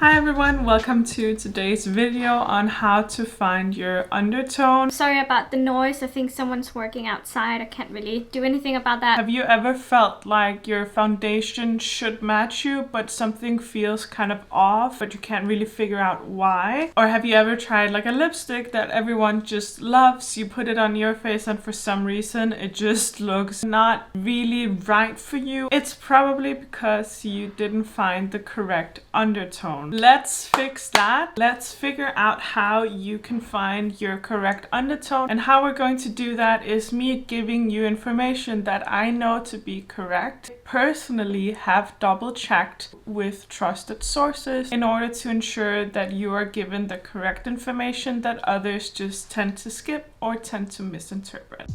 Hi everyone, welcome to today's video on how to find your undertone. Sorry about the noise, I think someone's working outside. I can't really do anything about that. Have you ever felt like your foundation should match you, but something feels kind of off, but you can't really figure out why? Or have you ever tried like a lipstick that everyone just loves, you put it on your face and for some reason it just looks not really right for you? It's probably because you didn't find the correct undertone. Let's fix that. Let's figure out how you can find your correct undertone, and how we're going to do that is me giving you information that I know to be correct. I personally have double checked with trusted sources in order to ensure that you are given the correct information that others just tend to skip or tend to misinterpret.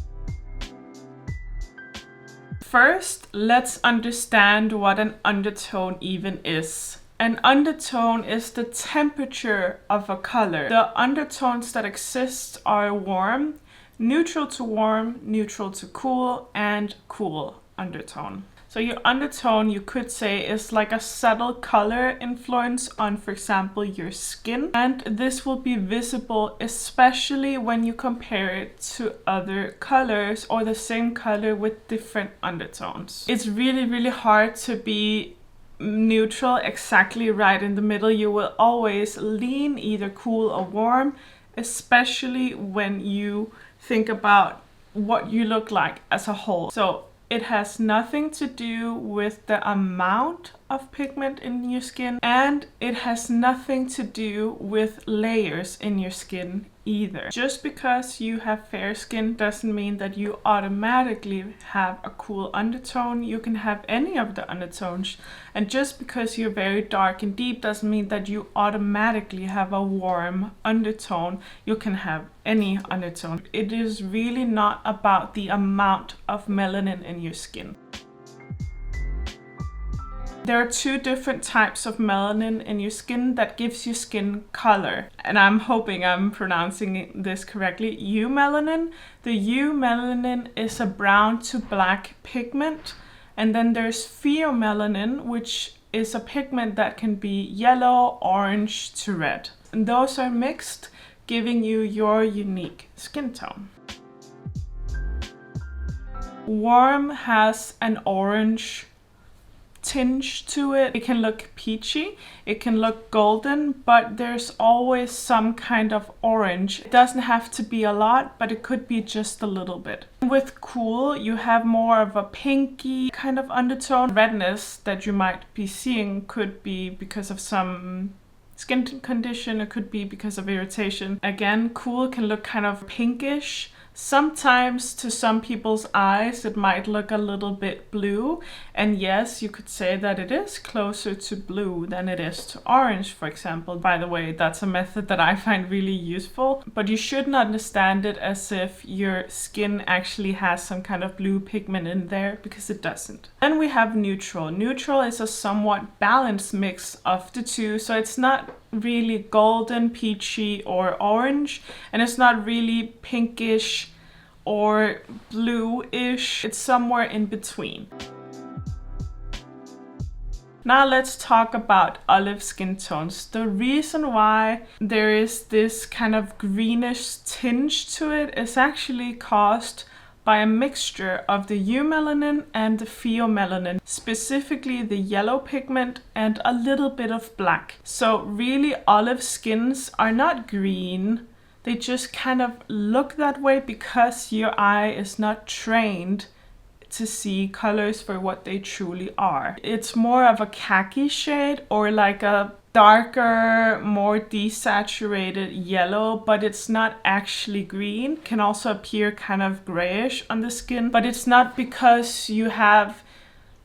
First, let's understand what an undertone even is. An undertone is the temperature of a color. The undertones that exist are warm, neutral to cool, and cool undertone. So your undertone, you could say, is like a subtle color influence on, for example, your skin. And this will be visible especially when you compare it to other colors or the same color with different undertones. It's really hard to be neutral, exactly right in the middle. You will always lean either cool or warm, especially when you think about what you look like as a whole. So it has nothing to do with the amount of pigment in your skin, and it has nothing to do with layers in your skin either. Just because you have fair skin doesn't mean that you automatically have a cool undertone. You can have any of the undertones, and just because you're very dark and deep doesn't mean that you automatically have a warm undertone. You can have any undertone. It is really not about the amount of melanin in your skin. There are two different types of melanin in your skin that gives your skin color. And I'm hoping I'm pronouncing this correctly. Eumelanin. The eumelanin is a brown to black pigment. And then there's pheomelanin, which is a pigment that can be yellow, orange to red. And those are mixed, giving you your unique skin tone. Warm has an orange tinge to it. It can look peachy, it can look golden, but there's always some kind of orange. It doesn't have to be a lot, but it could be just a little bit. With cool, you have more of a pinky kind of undertone. Redness that you might be seeing could be because of some skin condition, it could be because of irritation. Again, cool can look kind of pinkish. Sometimes to some people's eyes it might look a little bit blue, and yes, you could say that it is closer to blue than it is to orange, for example. By the way, that's a method that I find really useful, but you shouldn't understand it as if your skin actually has some kind of blue pigment in there, because it doesn't. Then we have neutral. Neutral is a somewhat balanced mix of the two, so it's not really golden, peachy, or orange, and it's not really pinkish or bluish. It's somewhere in between. Now let's talk about olive skin tones. The reason why there is this kind of greenish tinge to it is actually caused by a mixture of the eumelanin and the pheomelanin, specifically the yellow pigment and a little bit of black. So really, olive skins are not green. They just kind of look that way because your eye is not trained to see colors for what they truly are. It's more of a khaki shade, or like a darker, more desaturated yellow, but it's not actually green. It can also appear kind of grayish on the skin, but it's not because you have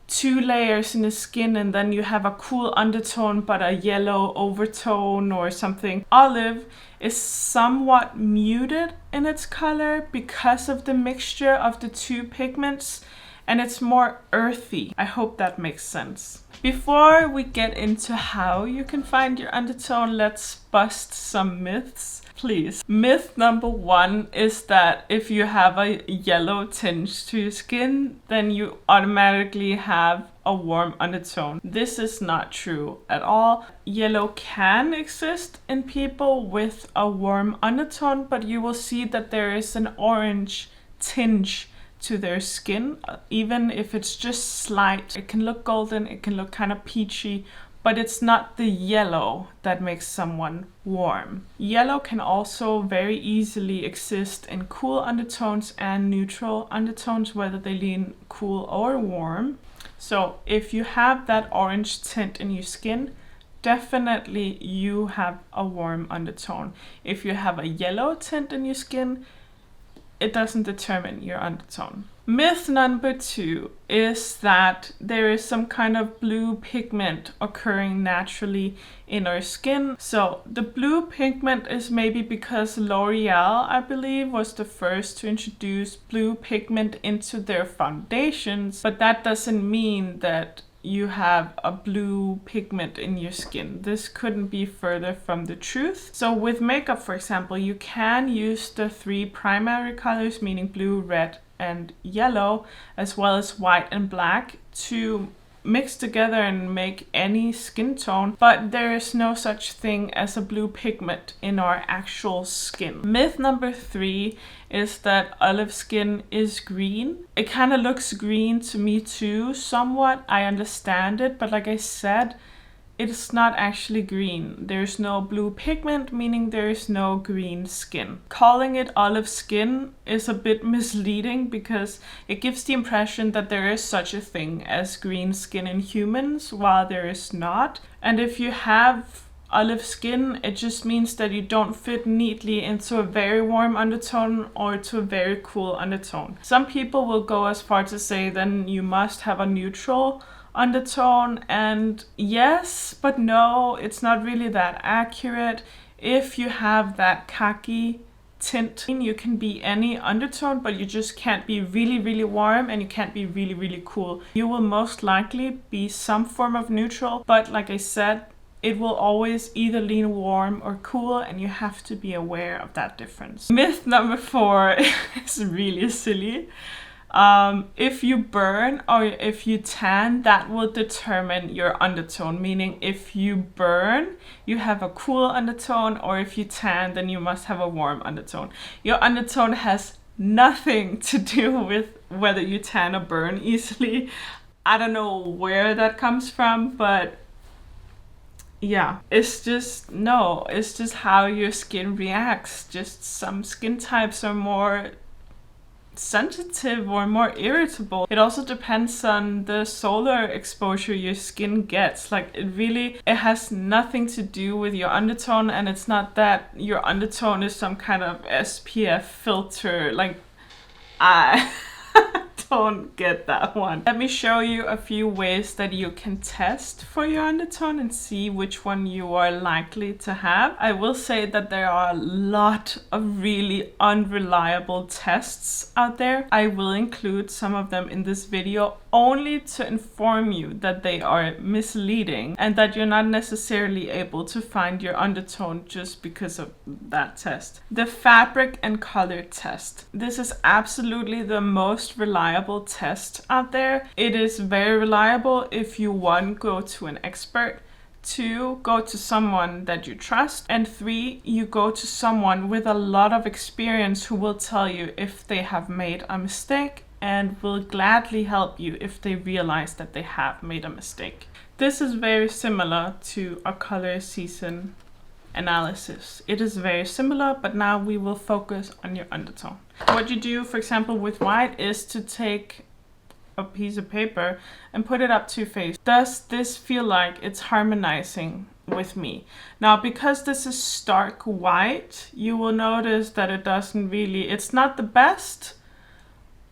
two layers in the skin and then you have a cool undertone but a yellow overtone or something. Olive is somewhat muted in its color because of the mixture of the two pigments, and it's more earthy. I hope that makes sense. Before we get into how you can find your undertone, let's bust some myths. Please. Myth number 1 is that if you have a yellow tinge to your skin, then you automatically have a warm undertone. This is not true at all. Yellow can exist in people with a warm undertone, but you will see that there is an orange tinge to their skin, even if it's just slight. It can look golden, it can look kind of peachy, but it's not the yellow that makes someone warm. Yellow can also very easily exist in cool undertones and neutral undertones, whether they lean cool or warm. So if you have that orange tint in your skin, definitely you have a warm undertone. If you have a yellow tint in your skin, it doesn't determine your undertone. Myth number 2 is that there is some kind of blue pigment occurring naturally in our skin. So the blue pigment is maybe because L'Oreal, I believe, was the first to introduce blue pigment into their foundations, but that doesn't mean that you have a blue pigment in your skin. This couldn't be further from the truth. So with makeup, for example, you can use the 3 primary colors, meaning blue, red, and yellow, as well as white and black, to mix together and make any skin tone, but there is no such thing as a blue pigment in our actual skin. Myth number 3 is that olive skin is green. It kind of looks green to me too, somewhat. I understand it, but like I said, it's not actually green. There's no blue pigment, meaning there is no green skin. Calling it olive skin is a bit misleading because it gives the impression that there is such a thing as green skin in humans, while there is not. And if you have olive skin, it just means that you don't fit neatly into a very warm undertone or to a very cool undertone. Some people will go as far to say then you must have a neutral undertone, and yes, but no, it's not really that accurate. If you have that khaki tint, you can be any undertone, but you just can't be really warm and you can't be really cool. You will most likely be some form of neutral, but like I said, it will always either lean warm or cool, and you have to be aware of that difference. Myth number 4 is really silly. If you burn or if you tan, that will determine your undertone. Meaning if you burn, you have a cool undertone, or if you tan, then you must have a warm undertone. Your undertone has nothing to do with whether you tan or burn easily. I don't know where that comes from, but yeah, it's just how your skin reacts. Just some skin types are more sensitive or more irritable. It also depends on the solar exposure your skin gets. Like it has nothing to do with your undertone, and it's not that your undertone is some kind of SPF filter. Like I don't get that one. Let me show you a few ways that you can test for your undertone and see which one you are likely to have. I will say that there are a lot of really unreliable tests out there. I will include some of them in this video only to inform you that they are misleading and that you're not necessarily able to find your undertone just because of that test. The fabric and color test. This is absolutely the most reliable test out there. It is very reliable if you 1, go to an expert, 2, go to someone that you trust, and 3, you go to someone with a lot of experience who will tell you if they have made a mistake and will gladly help you if they realize that they have made a mistake. This is very similar to a color season analysis. It is very similar, but now we will focus on your undertone. What you do, for example, with white is to take a piece of paper and put it up to your face. Does this feel like it's harmonizing with me? Now, because this is stark white, you will notice that it's not the best,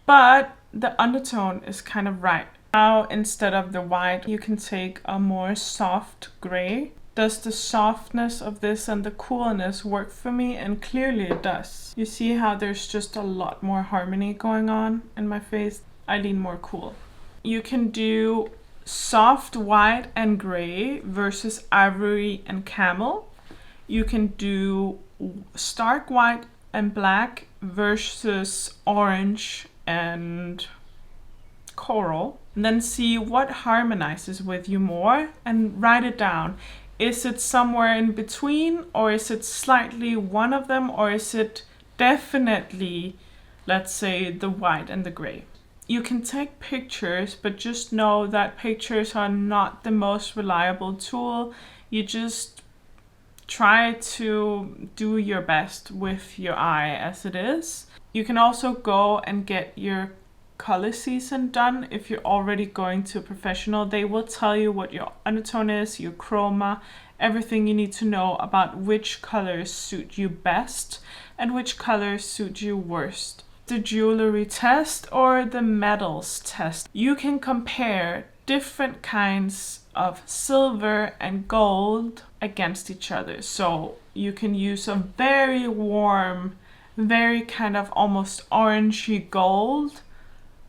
but the undertone is kind of right. Now, instead of the white, you can take a more soft gray. Does the softness of this and the coolness work for me? And clearly it does. You see how there's just a lot more harmony going on in my face? I lean more cool. You can do soft white and gray versus ivory and camel. You can do stark white and black versus orange and coral. And then see what harmonizes with you more and write it down. Is it somewhere in between, or is it slightly one of them, or is it definitely, let's say, the white and the gray? You can take pictures, but just know that pictures are not the most reliable tool. You just try to do your best with your eye as it is. You can also go and get your color season done if you're already going to a professional. They will tell you what your undertone is, your chroma, everything you need to know about which colors suit you best and which colors suit you worst. The jewelry test or the metals test. You can compare different kinds of silver and gold against each other. So you can use a very warm, very kind of almost orangey gold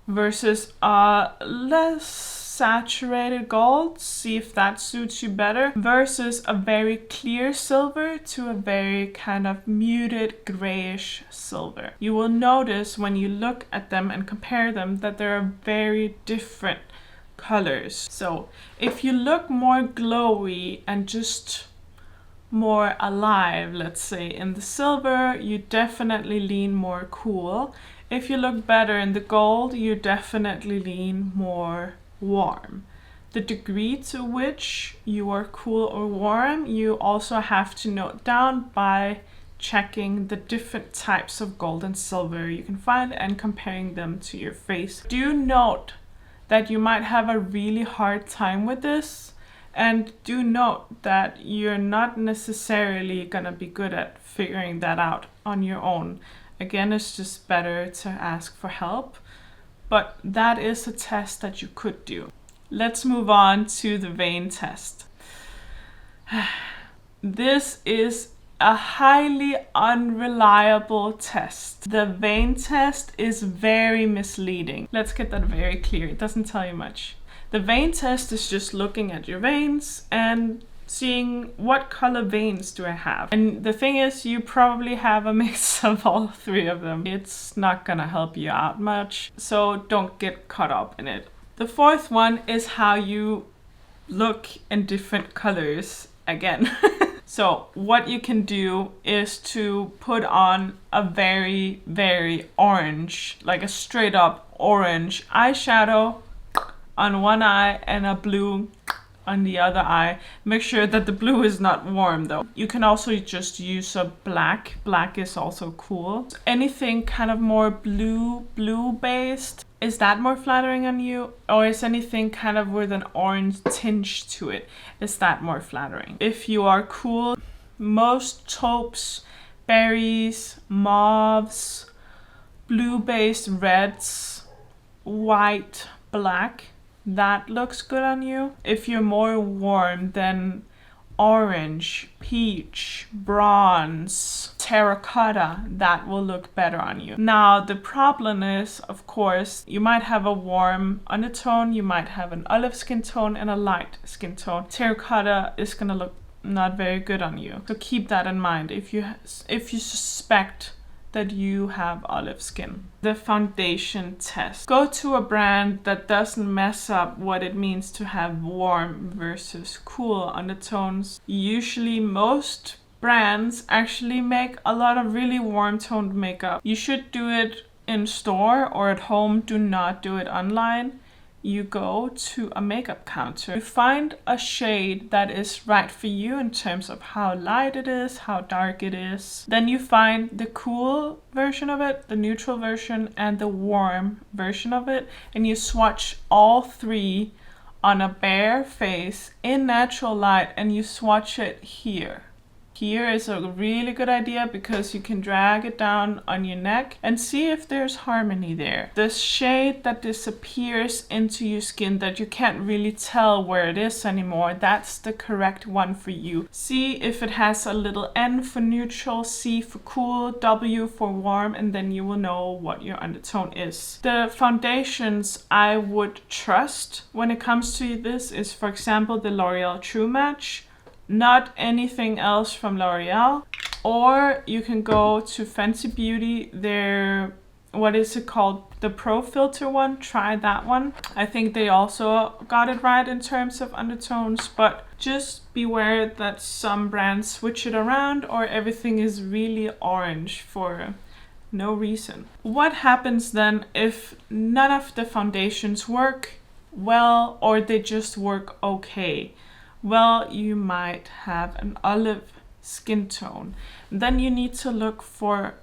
versus a less saturated gold, see if that suits you better, versus a very clear silver to a very kind of muted grayish silver. You will notice when you look at them and compare them that there are very different colors. So if you look more glowy and just more alive, let's say, in the silver, you definitely lean more cool. If you look better in the gold, you definitely lean more warm. The degree to which you are cool or warm, you also have to note down by checking the different types of gold and silver you can find and comparing them to your face. Do note that you might have a really hard time with this, and do note that you're not necessarily gonna be good at figuring that out on your own. Again, it's just better to ask for help, but that is a test that you could do. Let's move on to the vein test. This is a highly unreliable test. The vein test is very misleading. Let's get that very clear. It doesn't tell you much. The vein test is just looking at your veins and seeing what color veins do I have. And the thing is, you probably have a mix of all three of them. It's not gonna help you out much, so don't get caught up in it. The fourth one is how you look in different colors again. So what you can do is to put on a very, very orange, like a straight up orange eyeshadow on one eye and a blue on the other eye. Make sure that the blue is not warm though. You can also just use a black. Black is also cool. Anything kind of more blue based, is that more flattering on you? Or is anything kind of with an orange tinge to it, is that more flattering? If you are cool, most taupes, berries, mauves, blue based reds, white, black, that looks good on you. If you're more warm, then orange, peach, bronze, terracotta, that will look better on you. Now, the problem is, of course, you might have a warm undertone, you might have an olive skin tone and a light skin tone. Terracotta is gonna look not very good on you. So keep that in mind if you suspect that you have olive skin. The foundation test. Go to a brand that doesn't mess up what it means to have warm versus cool undertones. Usually most brands actually make a lot of really warm toned makeup. You should do it in store or at home. Do not do it online. You go to a makeup counter. You find a shade that is right for you in terms of how light it is, how dark it is. Then you find the cool version of it, the neutral version, and the warm version of it. And you swatch all three on a bare face in natural light, and you swatch it here. Here is a really good idea because you can drag it down on your neck and see if there's harmony there. The shade that disappears into your skin that you can't really tell where it is anymore, that's the correct one for you. See if it has a little N for neutral, C for cool, W for warm, and then you will know what your undertone is. The foundations I would trust when it comes to this is, for example, the L'Oreal True Match. Not anything else from L'Oreal. Or you can go to Fenty Beauty, their, what is it called? The Pro Filter one. Try that one. I think they also got it right in terms of undertones, but just beware that some brands switch it around or everything is really orange for no reason. What happens then if none of the foundations work well or they just work okay? Well, you might have an olive skin tone. Then you need to look for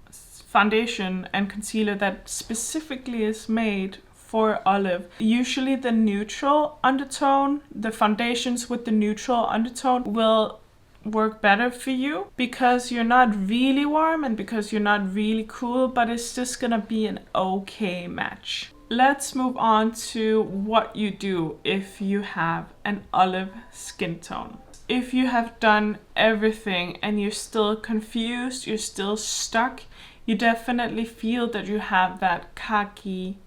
foundation and concealer that specifically is made for olive. Usually the neutral undertone, the foundations with the neutral undertone will work better for you because you're not really warm and because you're not really cool, but it's just gonna be an okay match. Let's move on to what you do if you have an olive skin tone. If you have done everything and you're still confused, you're still stuck, you definitely feel that you have that khaki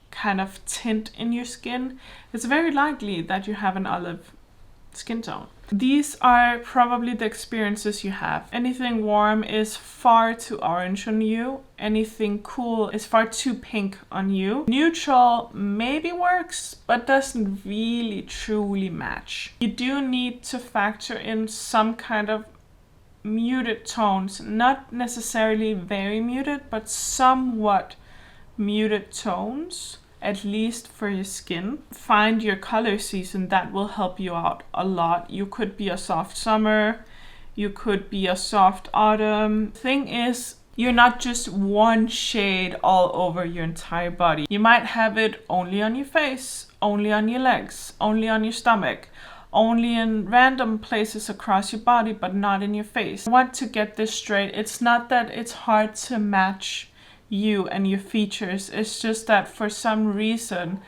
kind of tint in your skin, it's very likely that you have an olive skin tone. These are probably the experiences you have. Anything warm is far too orange on you. Anything cool is far too pink on you. Neutral maybe works, but doesn't really truly match. You do need to factor in some kind of muted tones, not necessarily very muted, but somewhat muted tones, at least for your skin. Find your color season, that will help you out a lot. You could be a soft summer, you could be a soft autumn. Thing is, you're not just one shade all over your entire body. You might have it only on your face, only on your legs, only on your stomach, only in random places across your body, but not in your face. I want to get this straight. It's not that it's hard to match you and your features, it's just that for some reason,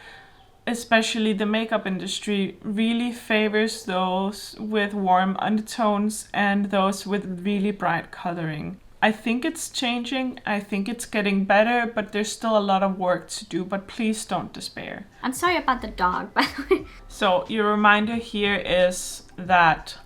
especially the makeup industry really favors those with warm undertones and those with really bright coloring. I think it's changing, I think it's getting better, but there's still a lot of work to do, but please don't despair. I'm sorry about the dog, by the way. So your reminder here is that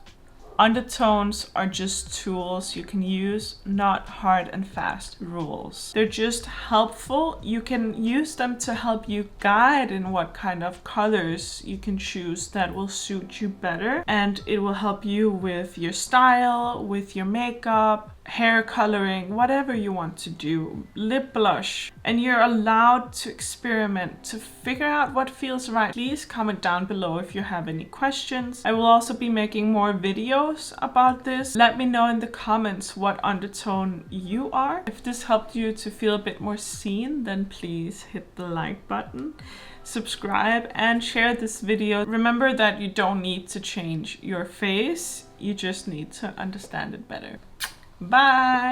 undertones are just tools you can use, not hard and fast rules. They're just helpful. You can use them to help you guide in what kind of colors you can choose that will suit you better. And it will help you with your style, with your makeup, hair coloring, whatever you want to do, lip blush. And you're allowed to experiment to figure out what feels right. Please comment down below if you have any questions. I will also be making more videos about this. Let me know in the comments what undertone you are. If this helped you to feel a bit more seen, then please hit the like button, subscribe, and share this video. Remember that you don't need to change your face, you just need to understand it better. Bye!